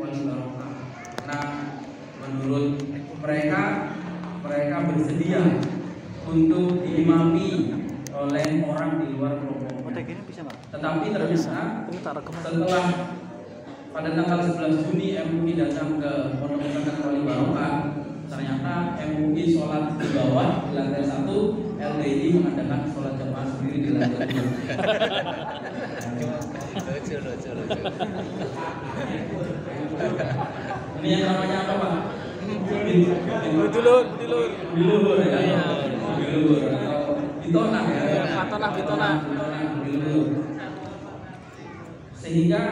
wali barokah. Nah, menurut mereka bersedia untuk diimami oleh orang di luar kelompok. Tetapi ternyata setelah pada tanggal 11 Juni MUI datang ke Pondok Pesantren Wali Barokah, ternyata MUI sholat di bawah di lantai 1, LDI mengadakan sholat jamaah sendiri di lantai 2. Ini yang namanya apa, Pak? Bilur ya. Bilur atau bitonah ya. Bitonah. Sehingga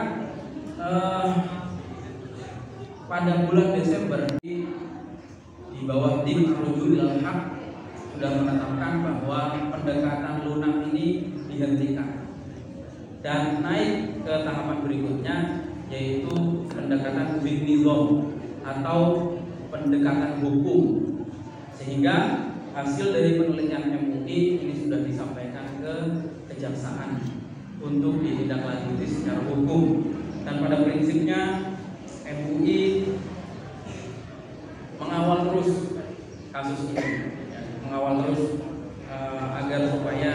pada bulan Desember di bawah tim Ar-Rujuu ilal Haq sudah menetapkan bahwa pendekatan lunak ini dihentikan dan naik ke tahapan berikutnya, yaitu pendekatan bin-nizam atau pendekatan hukum. Sehingga hasil dari penelitian MUI ini sudah disampaikan ke kejaksaan untuk ditindaklanjuti secara hukum. Dan pada prinsipnya MUI mengawal terus kasus ini, mengawal terus agar supaya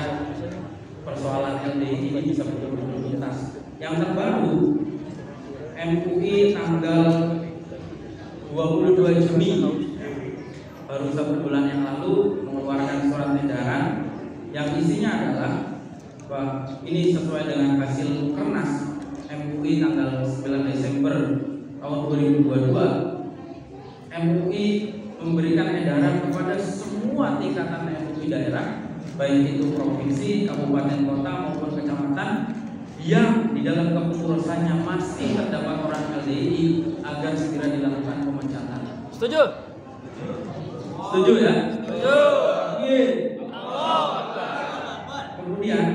persoalan LDI ini bisa betul-betul tuntas. Yang terbaru, MUI tanggal 22 Juni baru 1 bulan yang lalu mengeluarkan surat edaran yang isinya adalah bahwa ini sesuai dengan hasil Kernas MUI tanggal 9 Desember tahun 2022. MUI memberikan edaran kepada semua tingkatan MUI daerah, baik itu provinsi, kabupaten, kota maupun kecamatan, yang di dalam kepengurusannya masih terdapat orang LDI agar segera dilakukan pemecatan. Setuju? Setuju ya? Setuju. Kemudian,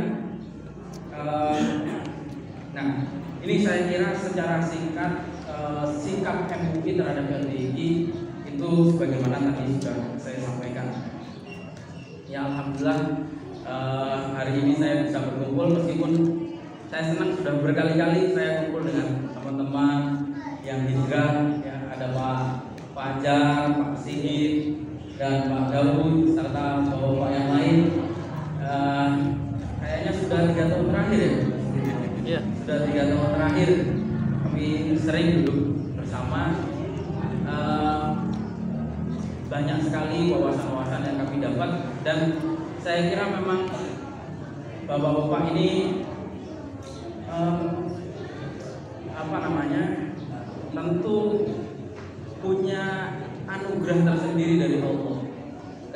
nah ini saya kira secara singkat sikap MUI terhadap LDI itu sebagaimana tadi sudah saya sampaikan. Ya alhamdulillah hari ini saya bisa berkumpul, meskipun saya senang sudah berkali-kali saya kumpul dengan teman-teman yang hijrah, ya, ada Pak Fajar, Pak Sigit, dan Pak Daud serta bapak yang lain. Kayaknya sudah 3 tahun terakhir ya. Iya. Sudah 3 tahun terakhir kami sering duduk bersama. Banyak sekali wawasan-wawasan yang kami dapat, dan saya kira memang bapak-bapak ini tentu punya anugerah tersendiri dari Allah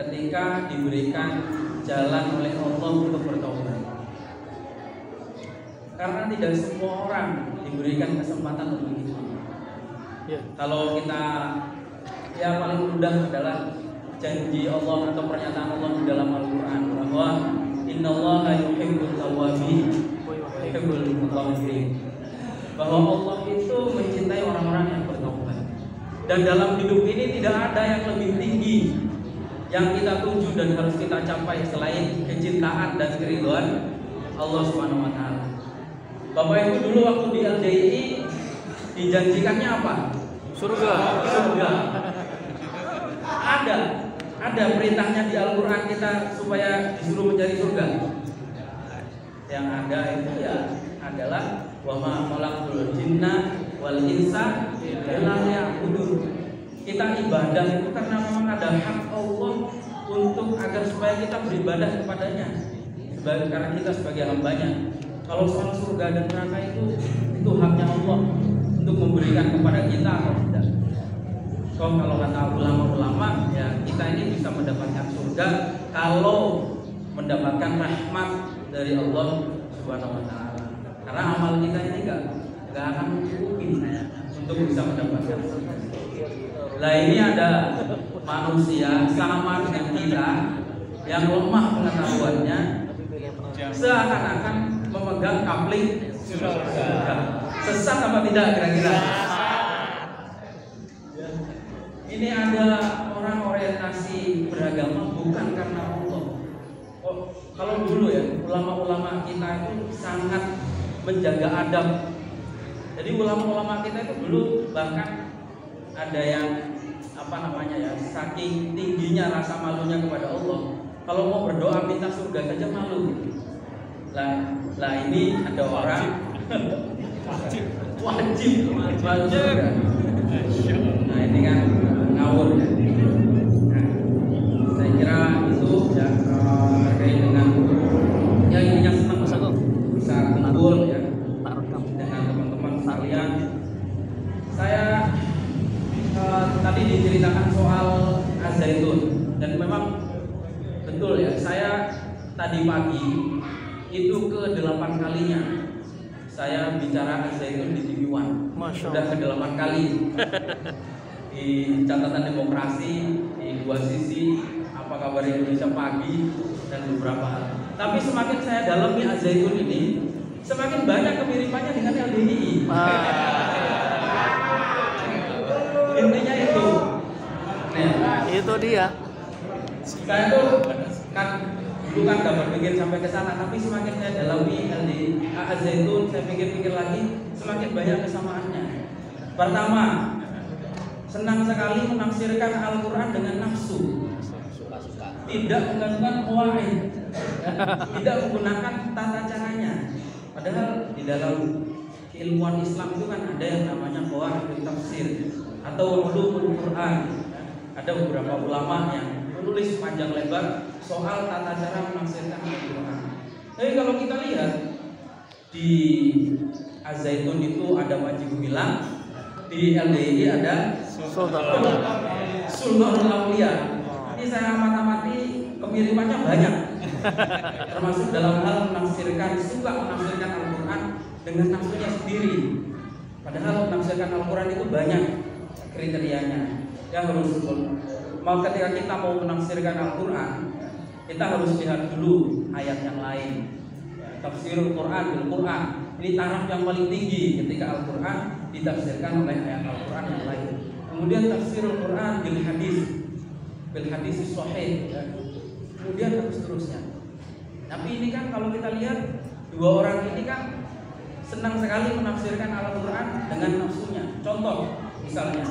ketika diberikan jalan oleh Allah untuk bertobat. Karena tidak semua orang diberikan kesempatan untuk itu. Kalau kita, ya paling mudah adalah janji Allah atau pernyataan Allah di dalam Al-Quran bahwa innallaha yuhibbut tawwabin wa yuhibbul mutatahhirin, bahwa Allah itu mencintai orang-orang yang bertobat. Dan dalam hidup ini tidak ada yang lebih tinggi yang kita tuju dan harus kita capai selain kecintaan dan keridhaan Allah Subhanahu wa taala. Bapak Ibu, dulu waktu di LDI dijanjikannya apa? Surga. Ada perintahnya di Al-Quran kita supaya disuruh mencari surga. Yang ada itu ya adalah wa ma khalaqtul jinna wal insa illa liya'budun. Kita ibadah itu karena memang ada hak Allah untuk agar supaya kita beribadah kepadanya, karena kita sebagai hambanya. Kalau soal surga dan neraka itu haknya Allah untuk memberikan kepada kita atau tidak. Kalau kata ulama-ulama, ya kita ini bisa mendapatkan surga kalau mendapatkan rahmat dari Allah Subhanahu wa taala. Karena amal kita ini enggak akan mencukupi untuk bisa mendapatkan surga. Lah ini ada manusia sama dengan kita yang lemah pengetahuannya, seakan-akan memegang kapling surga. Sesat apa tidak kira-kira? Ini ada orang orientasi beragama bukan karena Allah. Kalau dulu ya ulama-ulama kita itu sangat menjaga adab. Jadi ulama-ulama kita itu dulu bahkan ada yang saking tingginya rasa malunya kepada Allah, kalau mau berdoa minta surga saja malu. Lah ini ada orang wajib malu surga. Nah ini kan ngawur ya. Nah, saya kira itu ya terkait dengan ya intinya senang bisa kumpul ya dengan teman-teman sekalian. Saya tadi diceritakan soal Az-Zaitun dan memang betul ya, saya tadi pagi itu ke-8 kalinya saya bicara Az-Zaitun di TV One. Sudah ke-8 kali di catatan demokrasi, di Dua Sisi, Apa Kabar Indonesia Pagi, dan beberapa hal. Tapi semakin saya dalami Az-Zaitun ini, semakin banyak kemiripannya dengan LDII. Intinya itu. Nah, itu dia. Saya tuh kan bukan gak berpikir sampai ke sana, tapi semakin saya dalami LDII Az-Zaitun, saya pikir-pikir lagi, semakin banyak kesamaannya. Pertama, senang sekali menafsirkan Al-Quran dengan nafsu, tidak menggunakan qawaid, tidak menggunakan tata caranya. Padahal di dalam keilmuan Islam itu kan ada yang namanya qawaid tafsir atau ulumul Quran. Ada beberapa ulama yang menulis panjang lebar soal tata cara menafsirkan Al-Quran. Tapi kalau kita lihat di Az-Zaitun itu ada Panji Gumilang, di LDII ada Sultanul Aulia. Ini saya amati kemiripannya banyak, termasuk dalam hal suka menafsirkan Al-Quran dengan nafsunya sendiri. Padahal menafsirkan Al-Quran itu banyak kriterianya. Yang harus ketika kita mau menafsirkan Al-Quran, kita harus lihat dulu ayat yang lain. Tafsirul Quran bil Quran, ini taraf yang paling tinggi ketika Al-Quran ditafsirkan oleh ayat Al-Quran yang lain. Kemudian tafsirul Quran bil hadis sahih, kemudian seterusnya. Tapi ini kan kalau kita lihat dua orang ini kan senang sekali menafsirkan Al-Quran dengan nafsunya. Contoh misalnya,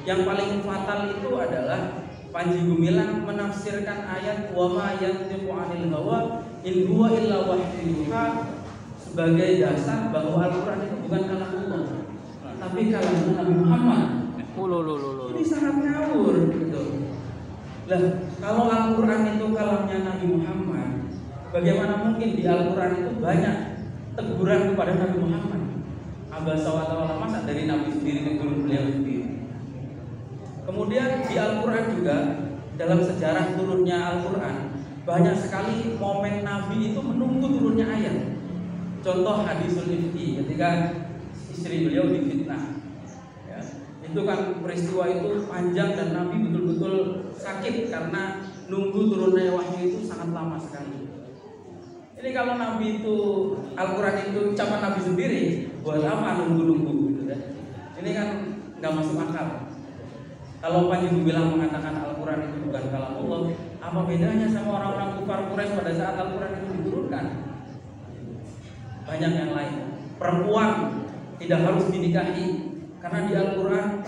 yang paling fatal itu adalah Panji Gumilang menafsirkan ayat wa ma yantiqu 'anil hawa in huwa illa wahyun yuha sebagai dasar bahwa Al-Quran itu bukan kalam Allah, tapi kalam Nabi Muhammad. Ini sangat ngawur gitu. Lah, kalau Al-Quran itu kalamnya Nabi Muhammad, bagaimana mungkin di Al-Quran itu banyak teguran kepada Nabi Muhammad? Abasa wa tawalla, masa dari Nabi sendiri tegur beliau sendiri. Kemudian di Al-Quran juga, dalam sejarah turunnya Al-Quran, banyak sekali momen Nabi itu menunggu turunnya ayat. Contoh hadisul ifki, ketika istri beliau difitnah ya, itu kan peristiwa itu panjang dan Nabi betul-betul sakit karena nunggu turunnya wahyu itu sangat lama sekali. Ini kalau Nabi itu, Al-Quran itu ucapan Nabi sendiri, buat apa nunggu-nunggu gitu ya. Ini kan nggak masuk akal. Kalau Panji Gumilang mengatakan Al-Quran itu bukan kalam Allah, apa bedanya sama orang-orang kufar Quraisy pada saat Al-Quran itu diturunkan? Banyak yang lain. Perempuan tidak harus dinikahi, karena di Al-Quran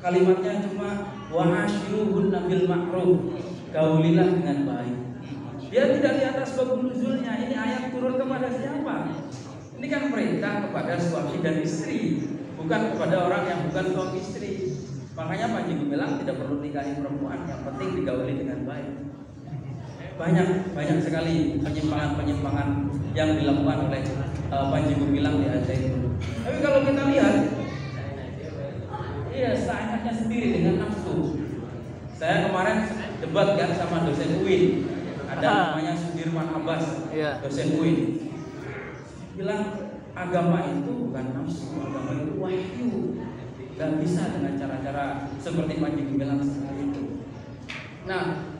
kalimatnya cuma wa ashiruhunna bil ma'ruf, gaulilah dengan baik. Dia tidak di atas sebab nuzulnya. Ini ayat turun kepada siapa? Ini kan perintah kepada suami dan istri, bukan kepada orang yang bukan suami istri. Makanya Panji Gumilang tidak perlu nikahi perempuan, yang penting digauli dengan baik. Banyak sekali penyimpangan yang dilakukan oleh Panji Gumilang di Az-Zaitun. Tapi kalau kita lihat, iya saatnya sendiri dengan nafsu. Saya kemarin debat kan sama dosen UIN, ada namanya Sudirman Abbas, dosen UIN, bilang agama itu bukan nafsu, agama itu wahyu. Gak bisa dengan cara-cara seperti Panji Gumilang seperti itu. Nah,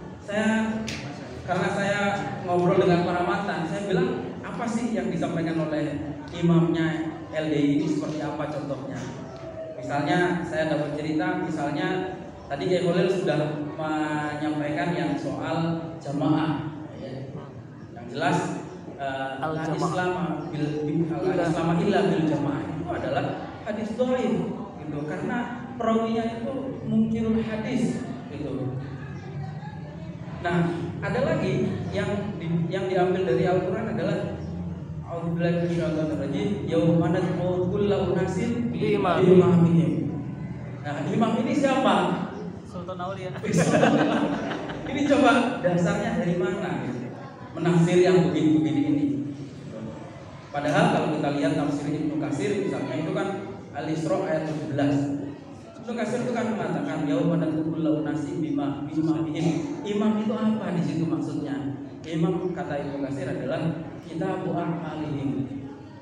karena saya ngobrol dengan para mantan, saya bilang apa sih yang disampaikan oleh imamnya LDII ini seperti apa contohnya? Misalnya saya dapat cerita, misalnya tadi Kiai Khalil sudah menyampaikan yang soal jamaah, ya. Yang jelas al-Islam illa bil jamaah itu adalah hadis dhaif. gitu, karena perawinya itu mungkirul hadis gitu. Nah, ada lagi yang diambil dari Al-Quran adalah A'udzubillahi minasyaitonir rajim, yauma nad'u kulla unasin biimamihim. Nah, imam ini siapa? Sultan Aulia. Ini coba dasarnya dari mana? Menafsir yang begini-begini ini. Padahal kalau kita lihat tafsir Ibnu Katsir misalnya itu kan Al-Isra ayat 17. Ibnu Katsir itu kan mengatakan yauma nad'u kulla unasin biimamihim. Imam itu apa di situ maksudnya? Imam kata Ibnu Katsir adalah kitab a'malihim,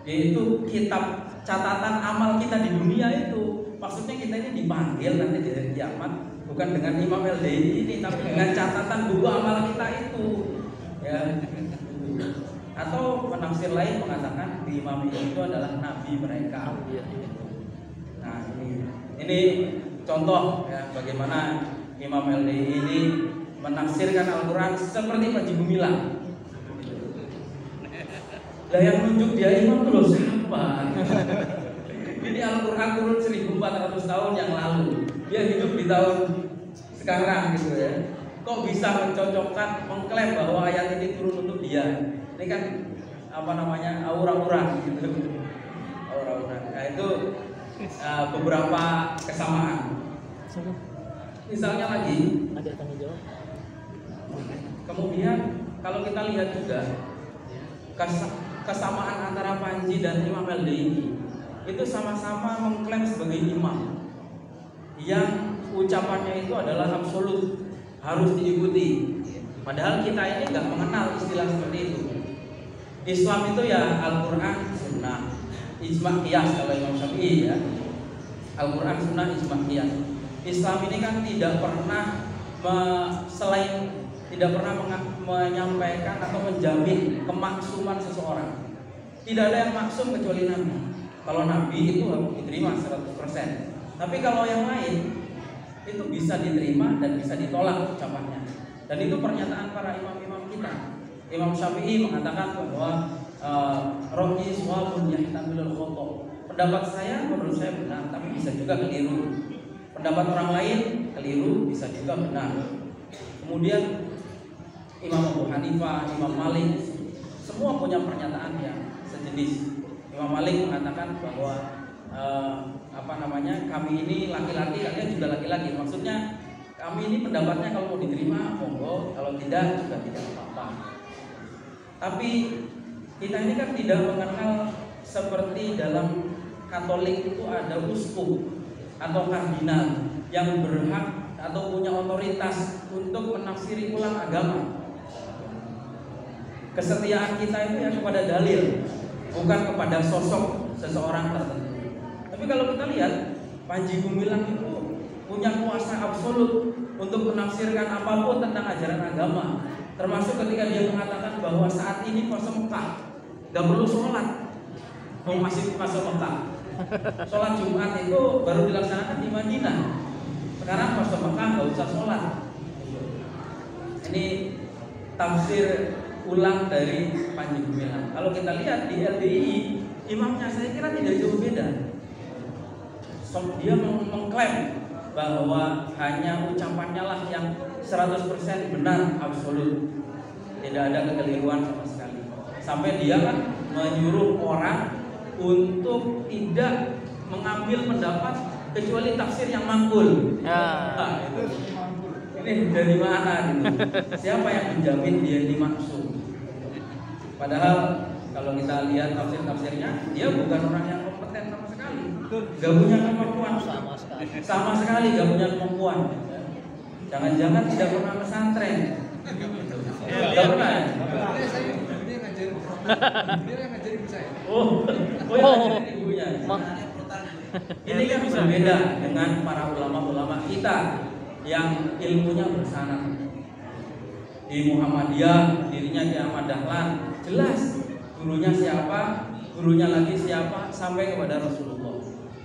yaitu kitab catatan amal kita di dunia itu. Maksudnya kita ini dipanggil nanti di hari kiamat bukan dengan Imam LDI ini, tapi dengan catatan buku amal kita itu, ya. Atau penafsir lain mengatakan di imam itu adalah nabi mereka. Nah, ini contoh ya bagaimana Imam LDI ini menafsirkan Al-Quran seperti Panji Gumilang. Lah yang nunjuk dia imam itu loh siapa? Ini Al-Quran turun 1400 tahun yang lalu. Dia hidup di tahun sekarang gitu ya. Kok bisa mencocokkan, mengklaim bahwa ayat ini turun untuk dia? Ini kan apa namanya, aura-aura gitu. Aura-aura. Nah, itu beberapa kesamaan. Misalnya lagi, Ada tanggung jawab. kemudian kalau kita lihat juga kesamaan antara Panji dan Imam LDI itu sama-sama mengklaim sebagai imam yang ucapannya itu adalah absolut, harus diikuti. Padahal kita ini nggak mengenal istilah seperti itu. Islam itu ya Al-Quran, Sunnah, Ijma' Qiyas kalau Imam Syafi'i ya. Al-Quran, Sunnah, Ijma' Qiyas. Islam ini kan tidak pernah menyampaikan atau menjamin kemaksuman seseorang. Tidak ada yang maksum kecuali Nabi. Kalau Nabi itu harus diterima 100%. Tapi kalau yang lain itu bisa diterima dan bisa ditolak ucapannya. Dan itu pernyataan para imam-imam kita. Imam Syafi'i mengatakan bahwa rohni suwabun yahtamilul khoto. Pendapat saya menurut saya benar, tapi bisa juga keliru. Pendapat orang lain keliru, bisa juga benar. Kemudian Imam Abu Hanifah, Imam Malik, semua punya pernyataan yang sejenis. Imam Malik mengatakan bahwa kami ini laki-laki, kalian juga laki-laki. Maksudnya kami ini pendapatnya kalau mau diterima monggo, kalau tidak juga tidak apa-apa. Tapi kita ini kan tidak mengenal seperti dalam Katolik itu ada uskup atau kardinal yang berhak atau punya otoritas untuk menafsiri ulang agama. Kesetiaan kita itu ya kepada dalil, bukan kepada sosok seseorang tertentu. Tapi kalau kita lihat Panji Gumilang itu punya kuasa absolut untuk menafsirkan apapun tentang ajaran agama, termasuk ketika dia mengatakan bahwa saat ini fase Mekah nggak perlu sholat, masih fase Mekah. Sholat Jumat itu baru dilaksanakan di Madinah. Sekarang fase Mekah nggak usah sholat. Ini tafsir ulang dari Panji Gumilang. Kalau kita lihat di LDI, imamnya saya kira tidak jauh beda. Dia mengklaim bahwa hanya ucapannya lah yang 100% benar absolut, tidak ada kekeliruan sama sekali. Sampai dia kan menyuruh orang untuk tidak mengambil pendapat kecuali tafsir yang mangkul. Nah, itu. Ini dari mana gitu? Siapa yang menjamin dia ini maksum? Padahal kalau kita lihat tafsir-tafsirnya, dia bukan orang yang kompeten sama sekali. Gak punya kemampuan sama sekali, gak punya kemampuan. Jangan-jangan tidak pernah pesantren. Gak pernah. Dia yang ngajarin saya. Oh yang ngajarin ibunya. Ini kan berbeda dengan para ulama-ulama kita yang ilmunya bersanad. Di Muhammadiyah dirinya Ki Ahmad Dahlan, jelas gurunya siapa, gurunya lagi siapa sampai kepada Rasulullah.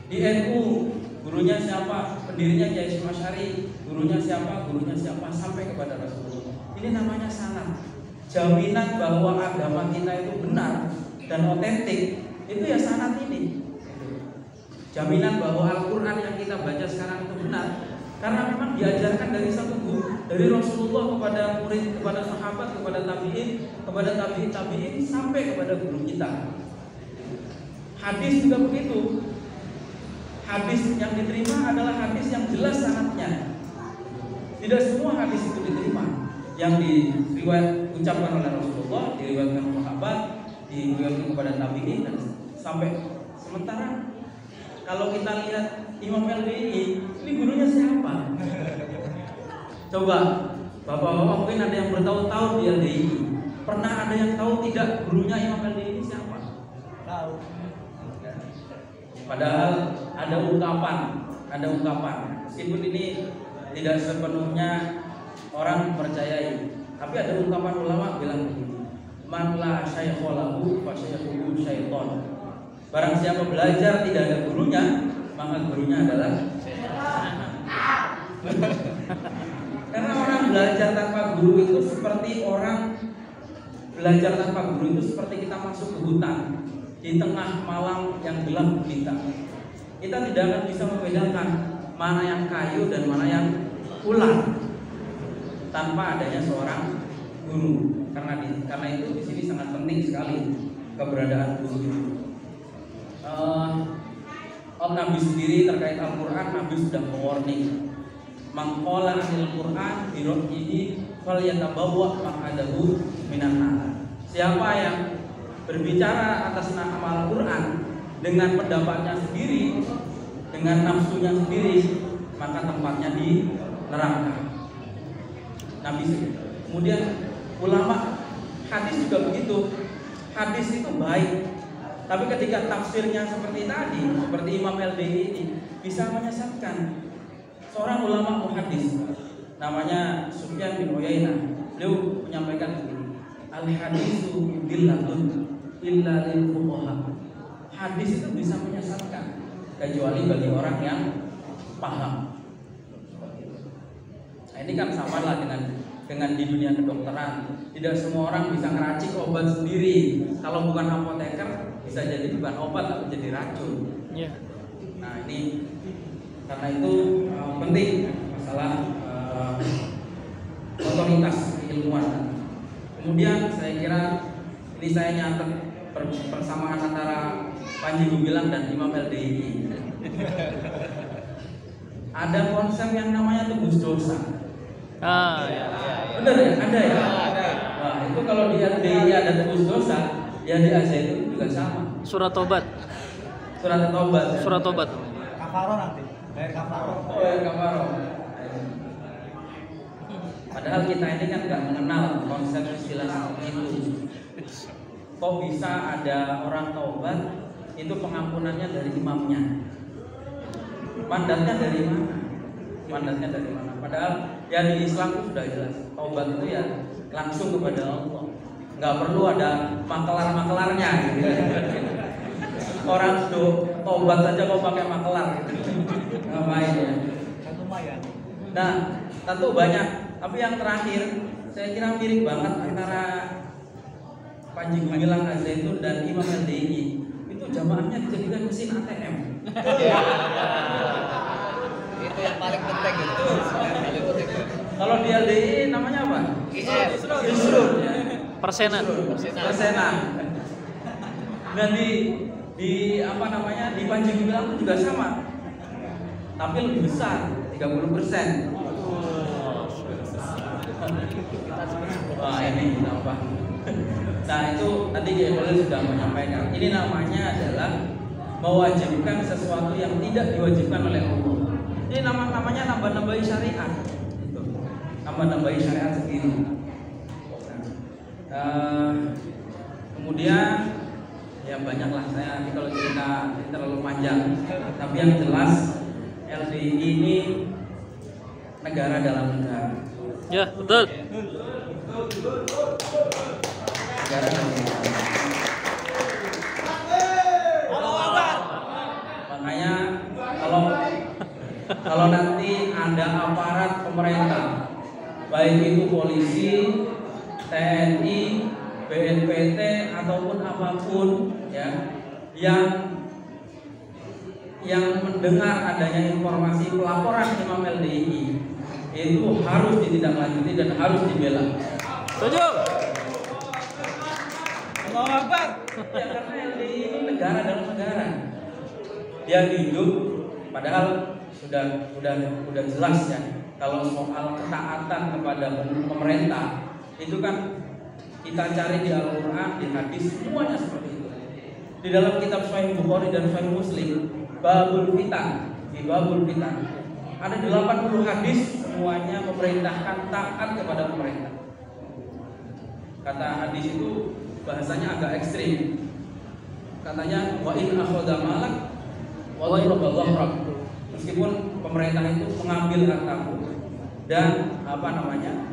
Di NU gurunya siapa, pendirinya Kiai Hasyim Asy'ari, gurunya siapa sampai kepada Rasulullah. Ini namanya sanad. Jaminan bahwa agama kita itu benar dan otentik itu ya sanad ini. jaminan bahwa Al-Quran yang kita baca sekarang itu benar, karena memang diajarkan dari satu guru, dari Rasulullah kepada murid, kepada sahabat, kepada tabi'in sampai kepada guru kita. Hadis juga begitu. Hadis yang diterima adalah hadis yang jelas sanadnya. Tidak semua hadis itu diterima. Yang diucapkan oleh Rasulullah, diriwayatkan sahabat, diriwayatkan kepada tabi'in dan sampai. Sementara kalau kita lihat Imam LDI, ini gurunya siapa? Coba, bapak-bapak mungkin ada yang bertahun-tahun di LDI. Pernah ada yang tahu tidak gurunya Imam LDI ini siapa? Tahu. Padahal ada ungkapan. Meskipun ini tidak sepenuhnya orang percayai, tapi ada ungkapan ulama bilang begini: Man la syaikha lahu fa syaikhuhu syaiton. Barang siapa belajar tidak ada gurunya, maka gurunya adalah setan. Karena orang belajar tanpa guru itu seperti kita masuk ke hutan di tengah malam yang gelap gulita. Kita tidak akan bisa membedakan mana yang kayu dan mana yang ular tanpa adanya seorang guru. Karena itu di sini sangat penting sekali keberadaan guru itu. Nabi sendiri terkait Al-Quran, Nabi sudah mewarning, mangkola anil Quran birokhihi fal yatabawwa maq'adahu minan nar. Siapa yang berbicara atas nama Al-Quran dengan pendapatnya sendiri, dengan nafsunya sendiri, maka tempatnya di neraka. Nabi sendiri. Kemudian ulama hadis juga begitu. Hadis itu baik, tapi ketika tafsirnya seperti tadi, seperti Imam LDI ini, bisa menyesatkan. Seorang ulama muhaddis namanya Sufyan bin Uyainah, beliau menyampaikan begini: al-hadisu dillatun illa lil fuqaha. Hadis itu bisa menyesatkan kecuali bagi orang yang paham. Nah, ini kan sama lah dengan di dunia kedokteran. Tidak semua orang bisa ngeracik obat sendiri. Kalau bukan apoteker, bisa jadi bukan obat tapi jadi racun. Yeah. Nah ini karena itu penting masalah otoritas keilmuan. Kemudian saya kira ini saya nyatet persamaan antara Panji Gumilang dan Imam LDI. Ada konsep yang namanya tebus dosa. Benar ya? Ada ya? Nah itu kalau di LDI ada tebus dosa, ya di Al-Zaitun juga sama. Surat tobat. Surat tobat. Kafaro nanti. Bayar kafaro. Oh ya kafaro. Padahal kita ini kan nggak mengenal konsep istilah seperti itu. Kok bisa ada orang taubat itu pengampunannya dari imamnya? Mandatnya dari mana? Padahal ya di Islam itu sudah jelas. Taubat itu ya langsung kepada Allah. Nggak perlu ada makelar-makelarnya gitu. Orang tuh tobat saja kok pakai makelar gitu. Ngapain ya? Nah, tentu banyak. Tapi yang terakhir, saya kira mirip banget antara Panji Gumilang Al-Zaitun dan Imam LDI. Itu jamaahnya dijadikan mesin ATM. Itu yang paling penting itu. Kalau di LDI namanya apa? Yusrun. Persenan. Dan di apa namanya di Panji Gumilang itu juga sama, tapi lebih besar 30%. Wah ini apa? Nah itu tadi Kiai Khalil sudah menyampaikan. Ini namanya adalah mewajibkan sesuatu yang tidak diwajibkan oleh Allah. Ini namanya nambah-nambahi syariat. Nambah-nambahi syariat sendiri. Kemudian ya banyaklah, saya nanti kalau cerita terlalu panjang. Tapi yang jelas LDI ini negara dalam negara. Ya betul. Negara dalam negara. Makanya kalau nanti ada aparat pemerintah, baik itu polisi, TNI, BNPT ataupun apapun ya, yang mendengar adanya informasi pelaporan Imam LDII itu harus ditindaklanjuti dan harus dibela. Setuju. Allahu Akbar. Ya, karena LDII ini negara dalam negara. Dia hidup, padahal sudah jelas ya. Kalau soal ketaatan kepada pemerintah itu kan kita cari di Al-Quran, di hadis, semuanya seperti itu. Di dalam kitab Sahih Bukhari dan Sahih Muslim, Babul Fitan, di Babul Fitan ada 80 hadis semuanya memerintahkan taat kepada pemerintah. Kata hadis itu bahasanya agak ekstrim. Katanya wa in akhadha malak wa daraba dhahrak. Meskipun pemerintah itu mengambil hartamu dan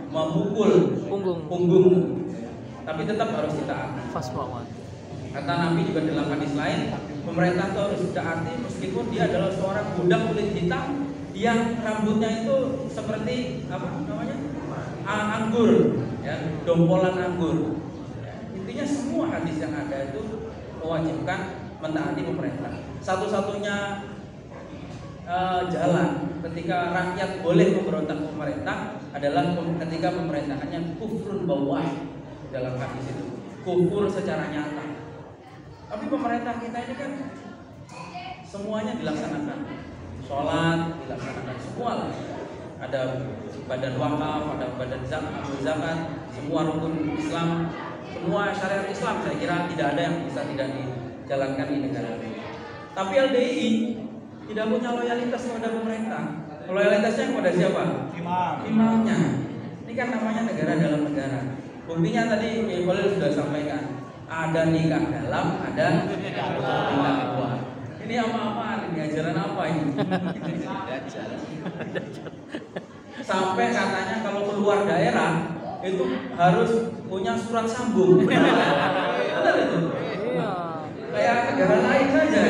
memukul punggungmu, tapi tetap harus ditaati. Kata Nabi juga dalam hadis lain, pemerintah itu harus ditaati meskipun dia adalah seorang budak kulit hitam yang rambutnya itu seperti anggur, ya, dompolan anggur. Intinya semua hadis yang ada itu mewajibkan mentaati pemerintah. Satu-satunya jalan ketika rakyat boleh memberontak pemerintah adalah ketika pemerintahannya kufrun bawah, dalam hadis itu kufur secara nyata. Tapi pemerintah kita ini kan semuanya dilaksanakan, sholat dilaksanakan semua lah. Ada badan wakaf, ada badan zakat, semua rukun Islam, semua syariat Islam saya kira tidak ada yang bisa tidak dijalankan di negara ini. Tapi LDII tidak punya loyalitas kepada pemerintah. Loyalitasnya kepada siapa? Imamnya. Ini kan namanya negara dalam negara. Buktinya tadi Khalil sudah sampaikan, ada nikah dalam, ada nikah luar. Ini apa-apaan? Ini ajaran apa ini? Sampai katanya kalau keluar daerah itu harus punya surat sambung. Benar itu? Kayak negara lain saja.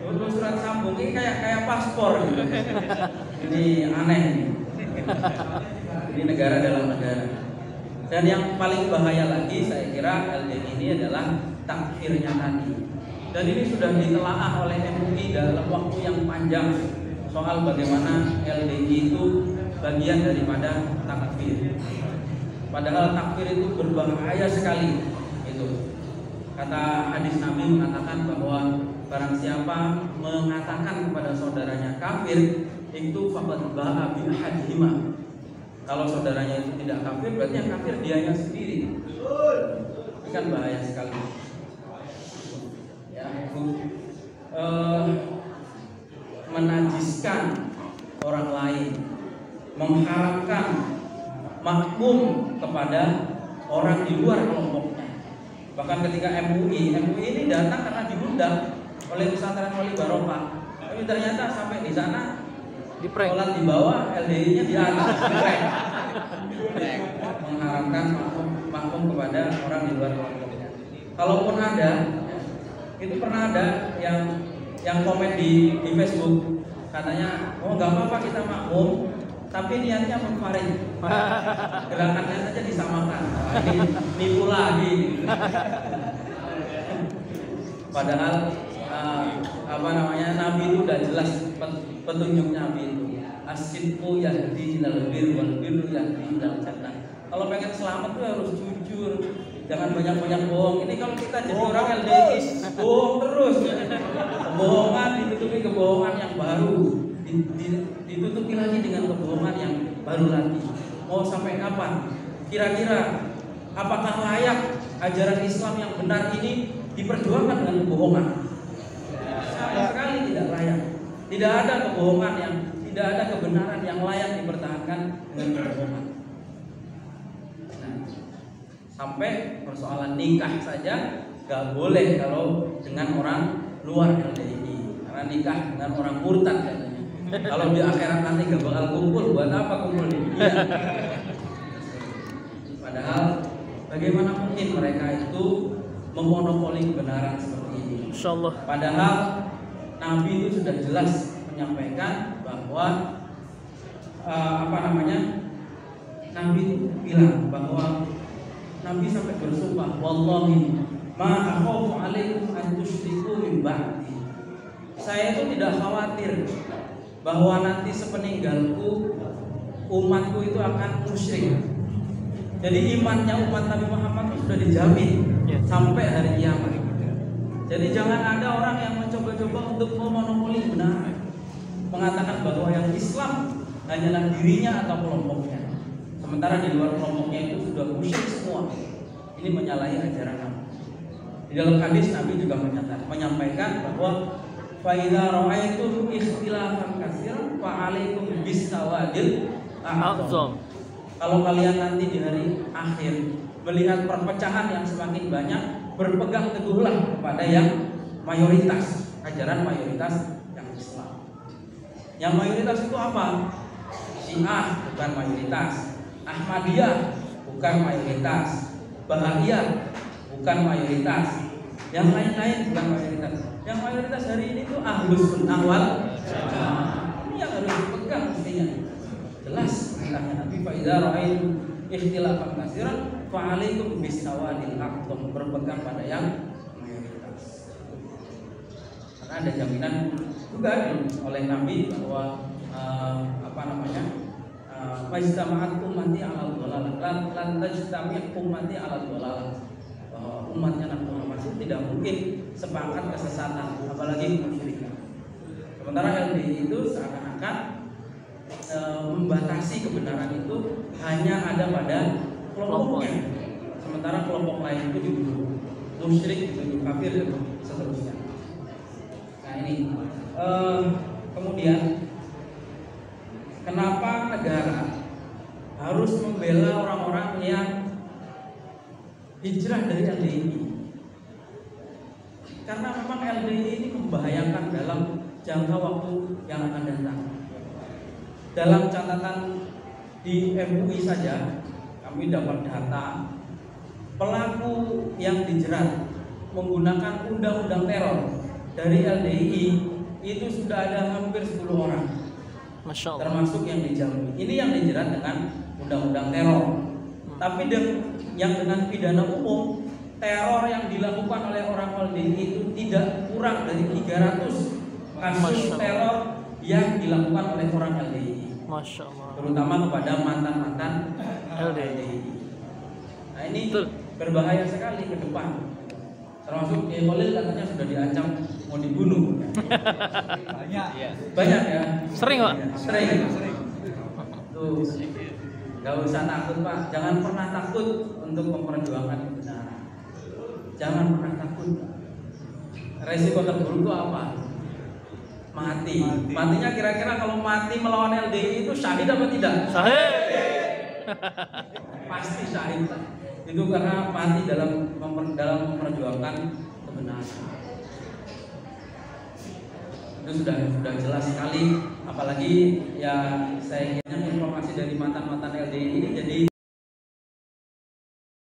Untuk surat sambung ini kayak paspor gitu. Ini aneh. Ini negara dalam negara. Dan yang paling bahaya lagi saya kira LDII ini adalah takfirnya tadi. Dan ini sudah ditelaah oleh MUI dalam waktu yang panjang soal bagaimana LDII itu bagian daripada takfir. Padahal takfir itu berbahaya sekali. Itu kata hadis Nabi mengatakan bahwa barang siapa mengatakan kepada saudaranya kafir, itu faqad ba'a bi ahadihima. Kalau saudaranya itu tidak kafir, berarti yang kafir dianya sendiri. Ini kan bahaya sekali. Ya, menajiskan orang lain, mengharapkan makmum kepada orang di luar kelompoknya. Bahkan ketika MUI ini datang karena diundang oleh pesantren Wali Barokah, tapi ternyata sampai di sana sholat di bawah, LDII-nya di atas, mengharapkan makmum kepada orang di luar kelompoknya. Kalaupun ada, itu pernah ada yang komen di Facebook, katanya, oh nggak apa-apa kita makmum, tapi niatnya munfarid, gerakannya saja disamakan, nipu lagi. Padahal Nabi itu udah jelas petunjuk Nabi itu. As-sidqu yahdi ilal birri wal birru yahdi ilal jannah. Kalau pengen selamat tuh harus jujur, jangan banyak-banyak bohong. Ini kalau kita jadi orang LDII bohong terus, kebohongan ditutupi kebohongan yang baru, ditutupi lagi dengan kebohongan yang baru lagi. Mau sampai kapan? Kira-kira apakah layak ajaran Islam yang benar ini diperjuangkan dengan kebohongan? Sama sekali tidak layak. Tidak ada kebohongan tidak ada kebenaran yang layak dipertahankan dengan kebohongan. Nah, sampai persoalan nikah saja gak boleh kalau dengan orang luar LDII, karena nikah dengan orang murtad katanya. Kalau di akhirat nanti gak bakal kumpul, buat apa kumpul di dunia? Padahal bagaimana mungkin mereka itu memonopoli kebenaran seperti ini? Insyaallah. Padahal Nabi itu sudah jelas menyampaikan bahwa Nabi itu bilang bahwa Nabi sampai bersumpah, wallahi ma akhafu alaikum an tusyriku min ba'di. saya itu tidak khawatir bahwa nanti sepeninggalku umatku itu akan musyrik. Jadi imannya umat Nabi Muhammad itu sudah dijamin sampai hari kiamat. Jadi jangan ada orang yang mencoba-coba untuk memonopoli kebenaran, mengatakan bahwa yang Islam hanyalah dirinya atau kelompoknya, sementara di luar kelompoknya itu sudah musyrik semua. Ini menyalahi ajaran Nabi. Di dalam hadis Nabi juga menyampaikan bahwa fa idza ra'aitum ikhtilafan katsiran fa 'alaikum bis-sawadil a'dzam. Kalau kalian nanti di hari akhir melihat perpecahan yang semakin banyak, berpegang teguhlah kepada yang mayoritas, ajaran mayoritas yang Islam. Yang mayoritas itu apa? Syiah bukan mayoritas, Ahmadiyah bukan mayoritas, Bahagia bukan mayoritas, yang lain-lain bukan mayoritas. Yang mayoritas hari ini itu Ahlus Sunnah wal Jamaah. Ini yang harus dipegang mestinya. Jelas perintahnya Nabi, fa idza ra'aitum ikhtilafan katsiran fa 'alaikum bis-sawadil a'dzam, berpegang pada yang mayoritas. Karena ada jaminan juga oleh Nabi bahwa Majtama'at ummati 'alal dhalalah, lan tajtami' ummati 'alal dhalalah. Umatnya Nabi Muhammad itu tidak mungkin sepakat kesesatan, apalagi kemusyrikan. Sementara LDI itu seakan-akan membatasi kebenaran itu hanya ada pada kelompoknya, sementara kelompok lain itu dituduh musyrik, dituduh kafir, dan seterusnya. Nah ini kemudian kenapa negara harus membela orang-orang yang hijrah dari LDI? Karena memang LDI ini membahayakan dalam jangka waktu yang akan datang. Dalam catatan di MUI saja kami dapat data pelaku yang dijerat menggunakan undang-undang teror dari LDI itu sudah ada hampir 10 orang. Masya Allah. Termasuk yang di Jambi. Ini yang dijerat dengan undang-undang teror. Tapi yang dengan pidana umum, teror yang dilakukan oleh orang LDI itu tidak kurang dari 300 kasus teror yang dilakukan oleh orang LDI. Masya Allah. Terutama kepada mantan-mantan LDI. Nah ini berbahaya sekali ke depan. Termasuk Kiai Khalil katanya sudah diancam mau dibunuh. Banyak ya. Sering Pak. Sering. Tuh, gak usah takut Pak. Jangan pernah takut untuk memperjuangkan kebenaran. Jangan pernah takut. Resiko terburuk itu apa? Mati. Matinya kira-kira kalau mati melawan LDI itu syahid apa tidak? Syahid. Pasti syahid. Itu karena mati dalam memperjuangkan kebenaran. Itu sudah jelas sekali. Apalagi ya saya ingin informasi dari mantan-mantan LDI ini jadi